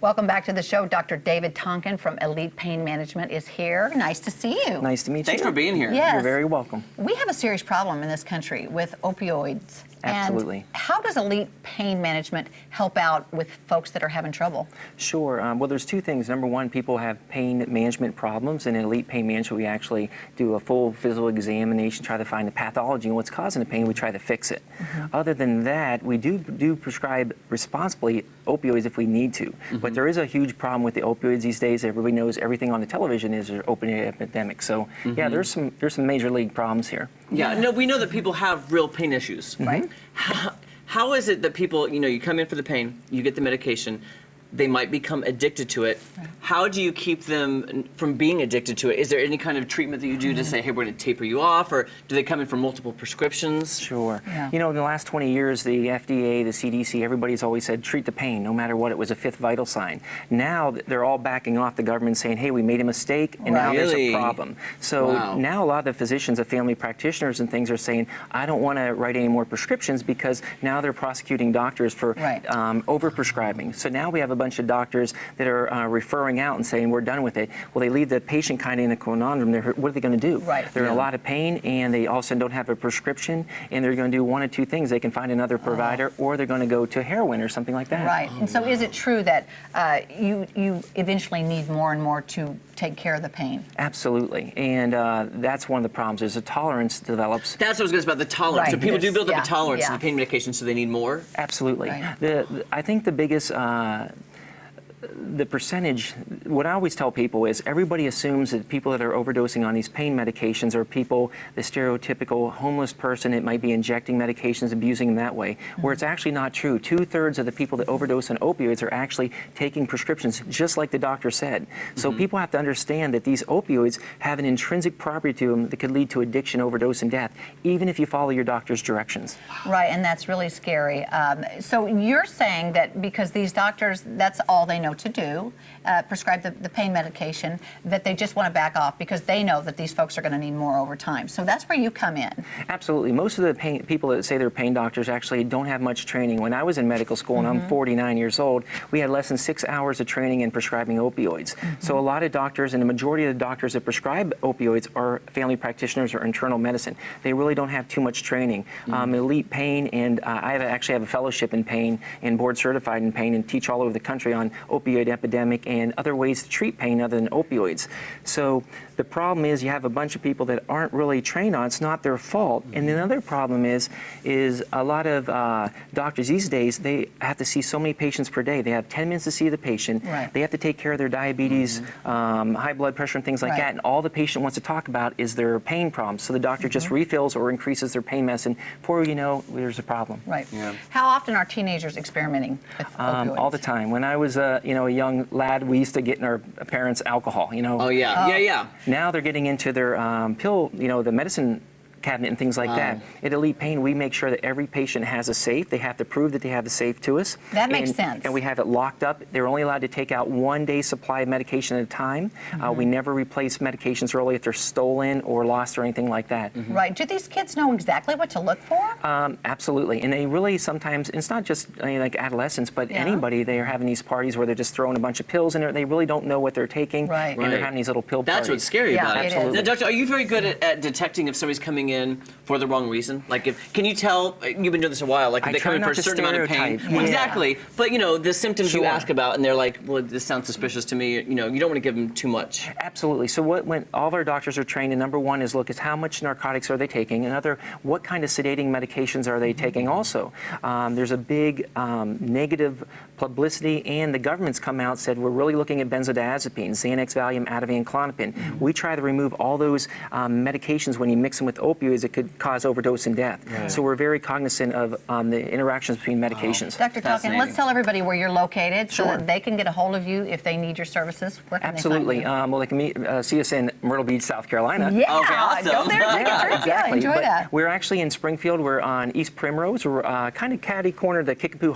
Welcome back to the show. Dr. David Tonkin from Elite Pain Management is here. Nice to see you. Nice to meet you. Thanks for being here. Yes. You're very welcome. We have a serious problem in this country with opioids. Absolutely. And how does Elite Pain Management help out with folks that are having trouble? Sure. Well, there's two things. Number one, people have pain management problems, and in Elite Pain Management, we actually do a full physical examination, try to find the pathology and what's causing the pain. We try to fix it. Other than that, we do prescribe responsibly opioids if we need to. But there is a huge problem with the opioids these days. Everybody knows everything on the television is an opioid epidemic. So yeah, there's some major league problems here. Yeah, no, we know that people have real pain issues. Right. How is it that people, you come in for the pain, you get the medication, they might become addicted to it. Right. How do you keep them from being addicted to it? Is there any kind of treatment that you do to say, hey, we're going to taper you off, or do they come in for multiple prescriptions? Sure. Yeah. In the last 20 years, the FDA, the CDC, everybody's always said treat the pain, no matter what. It was a fifth vital sign. Now they're all backing off the government saying, hey, we made a mistake, and now there's a problem. So now a lot of the physicians, the family practitioners and things are saying, I don't want to write any more prescriptions because now they're prosecuting doctors for overprescribing. So now we have a bunch of doctors that are referring out and saying we're done with it. Well, they leave the patient kind of in a conundrum. What are they going to do? They're in a lot of pain, and they also don't have a prescription, and they're going to do one of two things. They can find another provider, or they're going to go to heroin or something like that. Right. And so is it true that you eventually need more and more to take care of the pain? Absolutely. And that's one of the problems. There's a tolerance develops. That's what I was going to say about the tolerance. Right. So people do build up a tolerance to Yeah. the pain medication, so they need more? Absolutely. Right. I think the biggest the percentage, what I always tell people is everybody assumes that people that are overdosing on these pain medications are people, the stereotypical homeless person that might be injecting medications, abusing them that way, where it's actually not true. 2/3 of the people that overdose on opioids are actually taking prescriptions, just like the doctor said. So people have to understand that these opioids have an intrinsic property to them that could lead to addiction, overdose, and death, even if you follow your doctor's directions. Right, and that's really scary. So you're saying that because these doctors, that's all they know to do, prescribe the pain medication, that they just want to back off because they know that these folks are going to need more over time. So that's where you come in. Absolutely. Most of the people that say they're pain doctors actually don't have much training. When I was in medical school, and I'm 49 years old, we had less than 6 hours of training in prescribing opioids. So a lot of doctors, and the majority of the doctors that prescribe opioids are family practitioners or internal medicine. They really don't have too much training. Elite Pain, and I actually have a fellowship in pain and board certified in pain and teach all over the country on opioid epidemic and other ways to treat pain other than opioids. So the problem is you have a bunch of people that aren't really trained on it. It's not their fault. And the other problem is a lot of doctors these days, they have to see so many patients per day. They have 10 minutes to see the patient. They have to take care of their diabetes, high blood pressure, and things like that. And all the patient wants to talk about is their pain problems. So the doctor just refills or increases their pain medicine. Before you know, there's a problem. Right. Yeah. How often are teenagers experimenting with opioids? All the time. When I was a young lad, we used to get in our parents' alcohol. Oh yeah, yeah. Now they're getting into their pill, the medicine cabinet and things like that. At Elite Pain, we make sure that every patient has a safe. They have to prove that they have the safe to us. That makes sense. And we have it locked up. They're only allowed to take out 1 day supply of medication at a time. We never replace medications early if they're stolen or lost or anything like that. Right. Do these kids know exactly what to look for? Absolutely. And they really sometimes, it's not just like adolescents, but anybody, they are having these parties where they're just throwing a bunch of pills in there. They really don't know what they're taking. Right. And they're having these little pill parties. That's what's scary about it. Absolutely. Now, doctor, are you very good at detecting if somebody's coming in for the wrong reason? Like, can you tell, you've been doing this a while, like if they come in for a certain amount of pain? Exactly. But, the symptoms you ask about, and they're like, well, this sounds suspicious to me, you don't want to give them too much. Absolutely. So when all of our doctors are trained, and number one is look at how much narcotics are they taking, another, what kind of sedating medications are they taking also. There's a big negative publicity, and the government's come out and said we're really looking at benzodiazepines, Xanax, Valium, Ativan, Klonopin. We try to remove all those medications when you mix them with opioids that could cause overdose and death. So we're very cognizant of the interactions between medications. Dr. Tonkin, let's tell everybody where you're located so that they can get a hold of you if they need your services. Where can Absolutely. they find you? Well, they can see us in Myrtle Beach, South Carolina. Yeah, okay, awesome. go there. Exactly. Enjoy that. We're actually in Springfield. We're on East Primrose. We're kind of catty corner to Kickapoo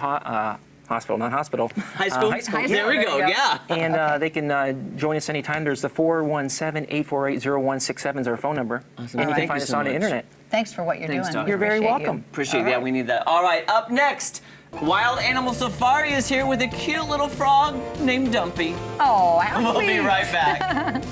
Hospital, not hospital. High school? High school. There we go, yeah. And they can join us anytime. There's the 417-848-0167 is our phone number. Awesome. And you can find us on the internet. Thanks for what you're doing. Doc. You're very welcome. Appreciate it. Yeah, we need that. All right, up next, Wild Animal Safari is here with a cute little frog named Dumpy. Oh, how We'll be sweet. right back.